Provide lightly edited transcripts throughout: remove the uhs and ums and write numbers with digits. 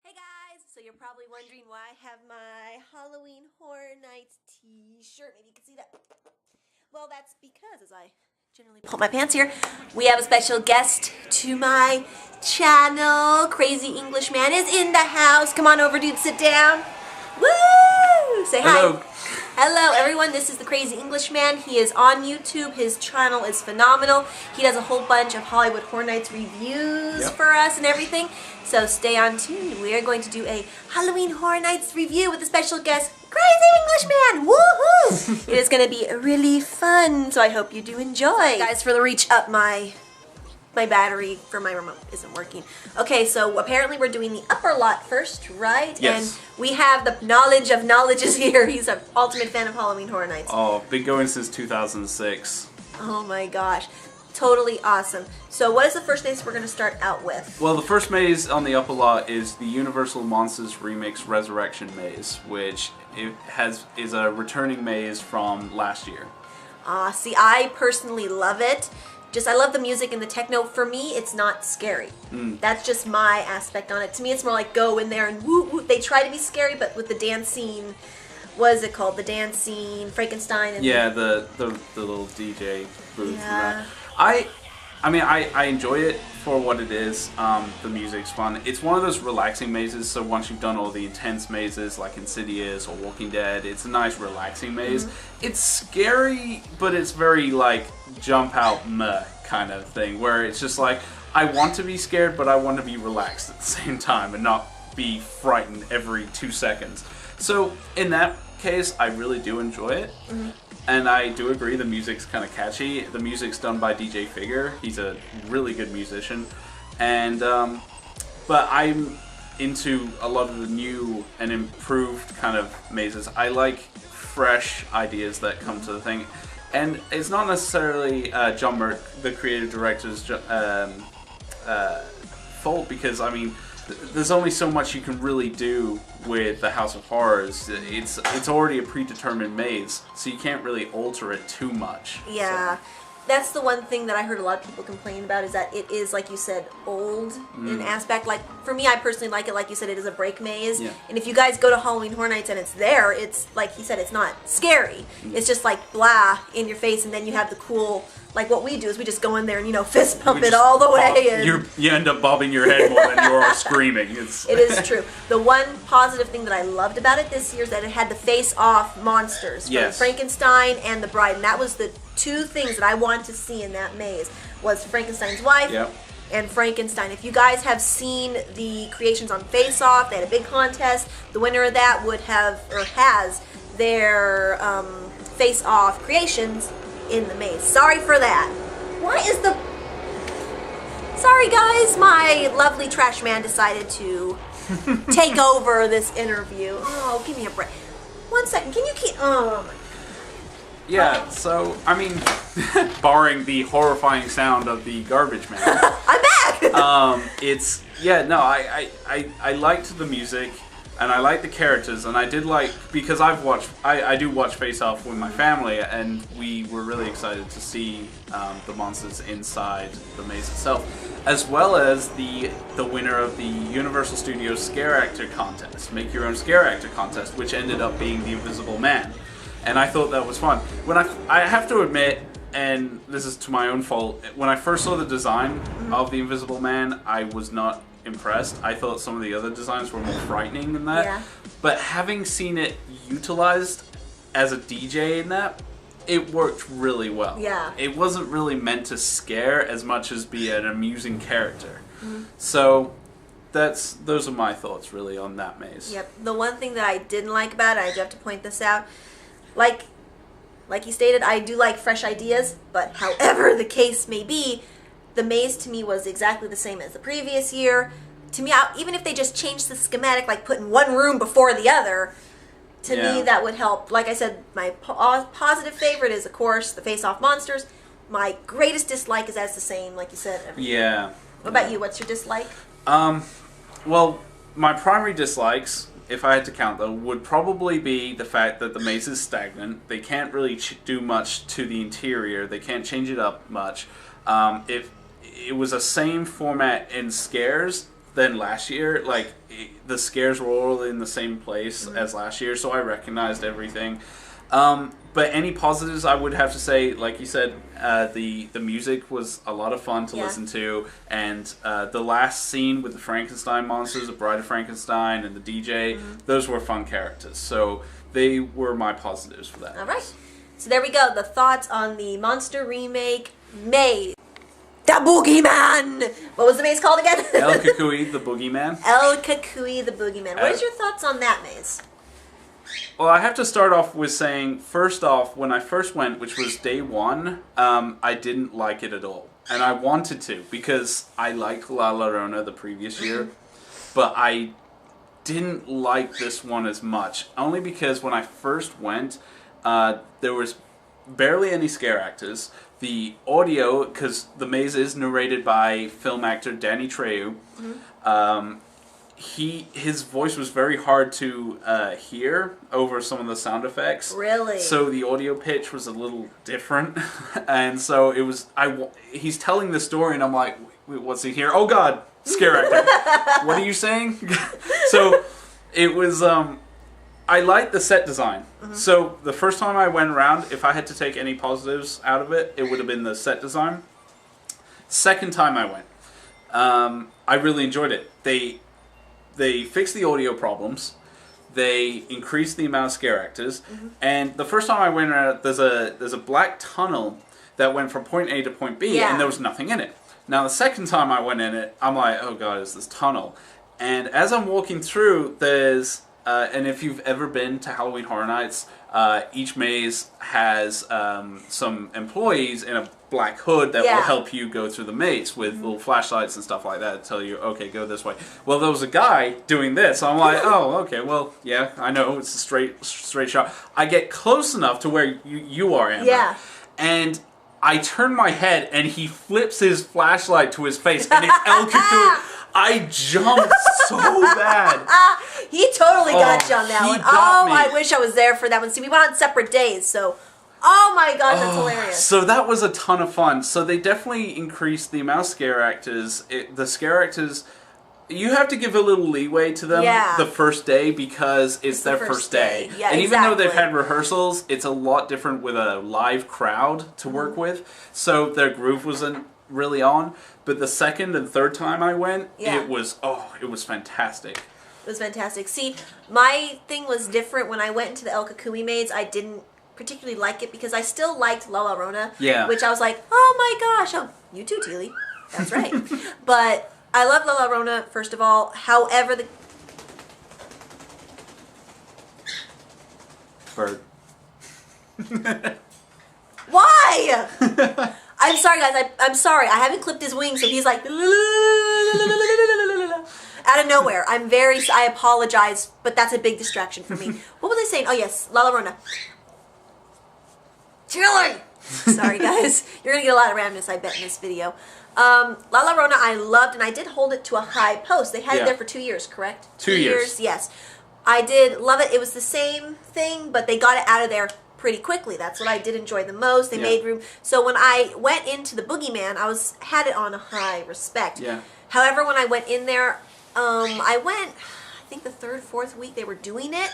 Hey guys, so you're probably wondering why I have my Halloween Horror Nights t-shirt. Maybe you can see that. Well, that's because, as I generally pull my pants here, we have a special guest to my channel. Crazy Englishman is in the house. Come on over, dude, sit down. Woo! Say hi. Hello. Hello everyone, this is the Crazy Englishman. He is on YouTube. His channel is phenomenal. He does a whole bunch of Hollywood Horror Nights reviews for us and everything. So stay on tuned. We are going to do a Halloween Horror Nights review with a special guest, Crazy Englishman. Woohoo! It is going to be really fun, so I hope you do enjoy. Guys, for the reach up, my battery for my remote isn't working. Okay, so apparently we're doing the upper lot first, right? Yes. And we have the knowledge of knowledges here. He's an ultimate fan of Halloween Horror Nights. Oh, been going since 2006. Oh my gosh. Totally awesome. So what is the first maze we're going to start out with? Well, the first maze on the upper lot is the Universal Monsters Remix Resurrection Maze, which is a returning maze from last year. See, I personally love it. I love the music and the techno. For me, it's not scary. That's just my aspect on it. To me, it's more like go in there and woo woo. They try to be scary, but with the dance scene, what is it called? The dance scene, Frankenstein. And yeah, the little DJ booth. Yeah. And that. I enjoy it for what it is. The music's fun. It's one of those relaxing mazes, so once you've done all the intense mazes like Insidious or Walking Dead, it's a nice relaxing maze. It's scary, but it's very like jump out meh kind of thing, where it's just like, I want to be scared, but I want to be relaxed at the same time and not be frightened every 2 seconds. So in that case, I really do enjoy it. And I do agree, the music's kind of catchy. The music's done by DJ Figure. He's a really good musician. And, but I'm into a lot of the new and improved kind of mazes. I like fresh ideas that come to the thing. And it's not necessarily John Merck, the creative director's fault, because, I mean, there's only so much you can really do with the House of Horrors. It's already a predetermined maze, so you can't really alter it too much. Yeah. That's the one thing that I heard a lot of people complain about, is that it is, like you said, old in aspect. Like, for me, I personally like it. Like you said, it is a break maze. Yeah. And if you guys go to Halloween Horror Nights and it's there, it's, like he said, it's not scary. It's just like, blah, in your face, and then you have the cool, like what we do is we just go in there and, you know, fist pump it all the way. And you end up bobbing your head more than you are screaming. It is true. The one positive thing that I loved about it this year is that it had the face-off monsters from Frankenstein and the Bride, and that was the two things that I wanted to see in that maze, was Frankenstein's wife and Frankenstein. If you guys have seen the creations on Face Off, they had a big contest. The winner of that would have, or has, their Face Off creations in the maze. Sorry for that. Why is the... Sorry guys, my lovely trash man decided to take over this interview. Oh, give me a break. 1 second, can you keep... Oh my... Yeah, so, I mean, barring the horrifying sound of the garbage man. I'm back! It's, yeah, no, I liked the music, and I liked the characters, and I did like, because I do watch Face Off with my family, and we were really excited to see the monsters inside the maze itself, as well as the winner of the Universal Studios Scare Actor Contest, Make Your Own Scare Actor Contest, which ended up being the Invisible Man. And I thought that was fun. When I have to admit, and this is to my own fault, when I first saw the design of the Invisible Man, I was not impressed. I thought some of the other designs were more frightening than that. Yeah. But having seen it utilized as a DJ in that, it worked really well. Yeah. It wasn't really meant to scare as much as be an amusing character. So those are my thoughts really on that maze. Yep. The one thing that I didn't like about it, I do have to point this out, like he stated, I do like fresh ideas, but however the case may be, the maze to me was exactly the same as the previous year. To me, even if they just changed the schematic, like putting one room before the other, to me that would help. Like I said, my positive favorite is, of course, the face-off monsters. My greatest dislike is as the same, like you said. Yeah. What about you? What's your dislike? Well, my primary dislikes, if I had to count them, would probably be the fact that the maze is stagnant. They can't really do much to the interior. They can't change it up much. If it was the same format in scares, than last year. Like, the scares were all in the same place as last year, so I recognized everything. But any positives, I would have to say, like you said, the music was a lot of fun to listen to, and the last scene with the Frankenstein monsters, the Bride of Frankenstein, and the DJ, those were fun characters. So they were my positives for that. All right. So there we go. The thoughts on the Monster Remake Maze. The Boogeyman! What was the maze called again? El Cucuy, the Boogeyman. El Cucuy, the Boogeyman. What is your thoughts on that maze? Well, I have to start off with saying, first off, when I first went, which was day one, I didn't like it at all. And I wanted to, because I liked La Llorona the previous year, but I didn't like this one as much. Only because when I first went, there was barely any scare actors. The audio, because the maze is narrated by film actor Danny Trejo, his voice was very hard to hear over some of the sound effects. Really? So the audio pitch was a little different, and so it was. He's telling the story, and I'm like, wait, what's he here? Oh God, scare actor! What are you saying? So it was. I liked the set design. So the first time I went around, if I had to take any positives out of it, it would have been the set design. Second time I went, I really enjoyed it. They fixed the audio problems. They increased the amount of scare actors. And the first time I went around, there's a black tunnel that went from point A to point B, and there was nothing in it. Now the second time I went in it, I'm like, oh God, it's this tunnel. And as I'm walking through, there's and if you've ever been to Halloween Horror Nights, each maze has some employees in a black hood that will help you go through the maze with little flashlights and stuff like that to tell you, okay, go this way. Well, there was a guy doing this. So I'm like, oh, okay, well, yeah, I know, it's a straight shot. I get close enough to where you are, Amber. And I turn my head, and he flips his flashlight to his face, and it's El Cucuy. I jumped so bad. He totally got you on that one. Oh, me. I wish I was there for that one. See, we went on separate days, so... Oh my gosh, that's hilarious. So that was a ton of fun. So they definitely increased the amount of scare actors. The scare actors, you have to give a little leeway to them the first day because it's their first day. Yeah, and even though they've had rehearsals, it's a lot different with a live crowd to work with. So their groove wasn't really on. But the second and third time I went, it was fantastic. It was fantastic. See, my thing was different. When I went into the El Cucuy maze, I didn't particularly like it because I still liked La Llorona. Yeah. Which I was like, oh my gosh. Oh, you too, Teely. That's right. But I love La Llorona, first of all. However, the... Bird. Why? I'm sorry, guys. I'm sorry. I haven't clipped his wings, so he's like... out of nowhere. I apologize, but that's a big distraction for me. What was I saying? Oh, yes. La Llorona. Chili! Sorry, guys. You're going to get a lot of randomness, I bet, in this video. La Llorona I loved, and I did hold it to a high post. They had it there for 2 years, correct? 2 years. Yes. I did love it. It was the same thing, but they got it out of there pretty quickly. That's what I did enjoy the most. They made room. So when I went into the Boogeyman, I had it on a high respect. Yeah. However, when I went in there, I went, I think the third, fourth week they were doing it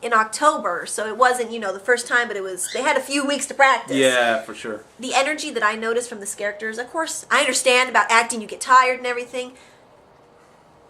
in October. So it wasn't, the first time, but they had a few weeks to practice. Yeah, for sure. The energy that I noticed from the characters, of course, I understand about acting, you get tired and everything.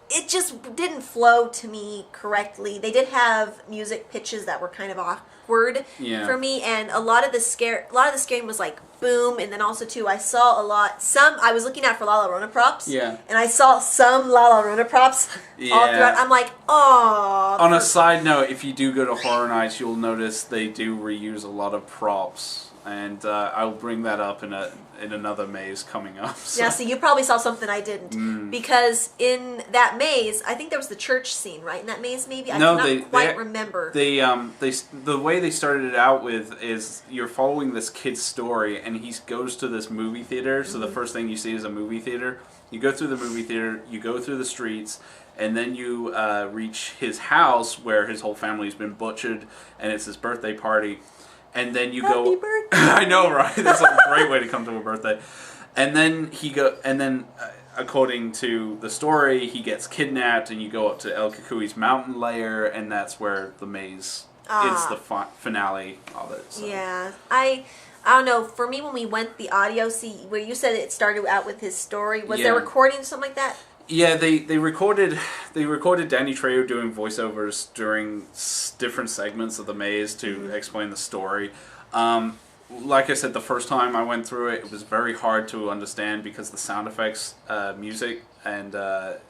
It just didn't flow to me correctly. They did have music pitches that were kind of awkward for me, and a lot of the scaring was like boom, and then also too I saw I was looking out for La Llorona props, and I saw some La Llorona props all throughout. I'm like, oh. On a side note, if you do go to Horror Nights, you'll notice they do reuse a lot of props, and I'll bring that up in another maze coming up. So. Yeah, see, you probably saw something I didn't, because in that maze, I think there was the church scene, right? In that maze, maybe I cannot quite remember. The way they started it out with is you're following this kid's story, and he goes to this movie theater. So the first thing you see is a movie theater. You go through the movie theater, you go through the streets, and then you reach his house where his whole family's been butchered, and it's his birthday party. And then you Happy go. Birthday. I know, right? That's a great way to come to a birthday. And then according to the story, he gets kidnapped, and you go up to El Cucuy's mountain lair, and that's where the maze. It's the finale of it. So. Yeah, I don't know. For me, when we went the audio, where you said it started out with his story, was there recording something like that? Yeah, they recorded Danny Trejo doing voiceovers during different segments of the maze to explain the story. Like I said, the first time I went through it, it was very hard to understand because the sound effects, music, and the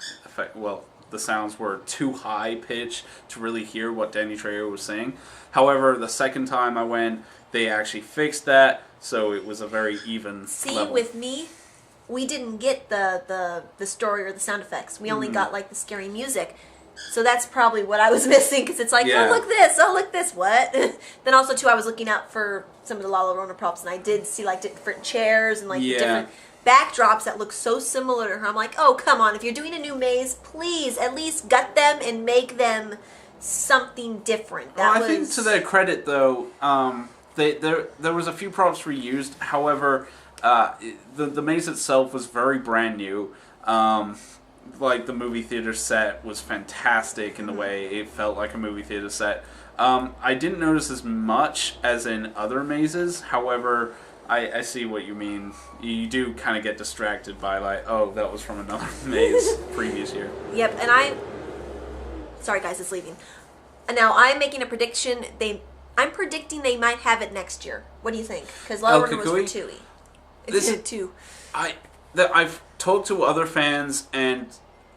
sounds were too high pitch to really hear what Danny Trejo was saying. However, the second time I went, they actually fixed that, so it was a very even level. With me, we didn't get the story or the sound effects. We only got like the scary music. So that's probably what I was missing, because it's like, oh look this, what? Then also too, I was looking out for some of the La Llorona props, and I did see like different chairs and like different backdrops that look so similar to her. I'm like, oh come on, if you're doing a new maze, please at least gut them and make them something different. I think to their credit though, there was a few props reused. However, the maze itself was very brand new. Like the movie theater set was fantastic in the way it felt like a movie theater set. I didn't notice as much as in other mazes. However, I see what you mean. You do kind of get distracted by like, oh, that was from another maze previous year. Yep, and sorry guys, it's leaving. And now I'm making a prediction. I'm predicting they might have it next year. What do you think? Because La Llorona was for Tui. It's 2. I've talked to other fans, and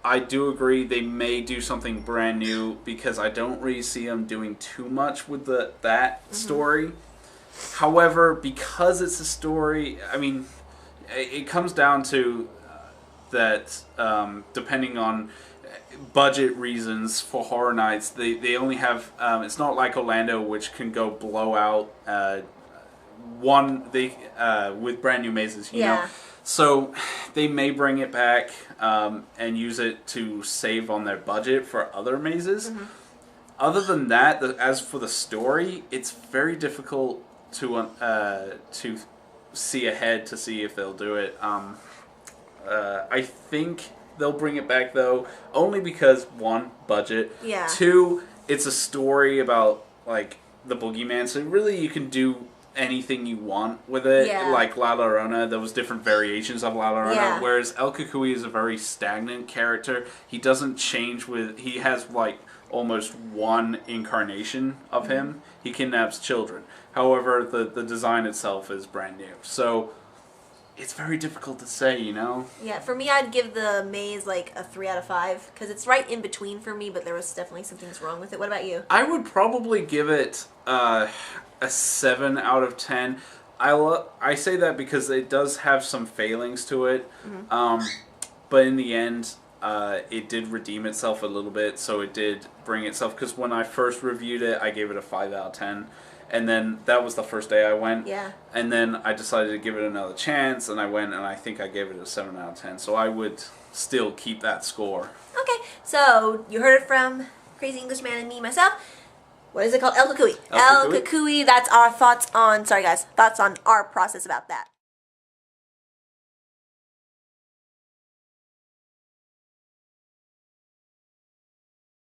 I do agree they may do something brand new, because I don't really see them doing too much with that story. However, because it's a story, I mean, it comes down to that depending on budget reasons for Horror Nights, they only have, it's not like Orlando, which can go blow out with brand new mazes, you know. So they may bring it back and use it to save on their budget for other mazes. Other than that, as for the story, it's very difficult to see ahead to see if they'll do it. I think they'll bring it back though, only because 1, budget. 2, it's a story about like the boogeyman, so really you can do anything you want with it. Like La Llorona, there was different variations of La Llorona, whereas El Cucuy is a very stagnant character. He doesn't change he has like almost one incarnation of him. He kidnaps children. However, the design itself is brand new. So it's very difficult to say, you know? Yeah, for me, I'd give the maze like a 3 out of 5, because it's right in between for me, but there was definitely some things wrong with it. What about you? I would probably give it a 7 out of 10. I say that because it does have some failings to it, but in the end, it did redeem itself a little bit, so it did bring itself, because when I first reviewed it, I gave it a 5 out of 10. And then that was the first day I went. And then I decided to give it another chance, and I went, and I think I gave it a 7 out of 10. So I would still keep that score. Okay, so you heard it from Crazy Englishman and me, myself. What is it called? El Cucuy. El Cucuy. That's our thoughts on, thoughts on our process about that.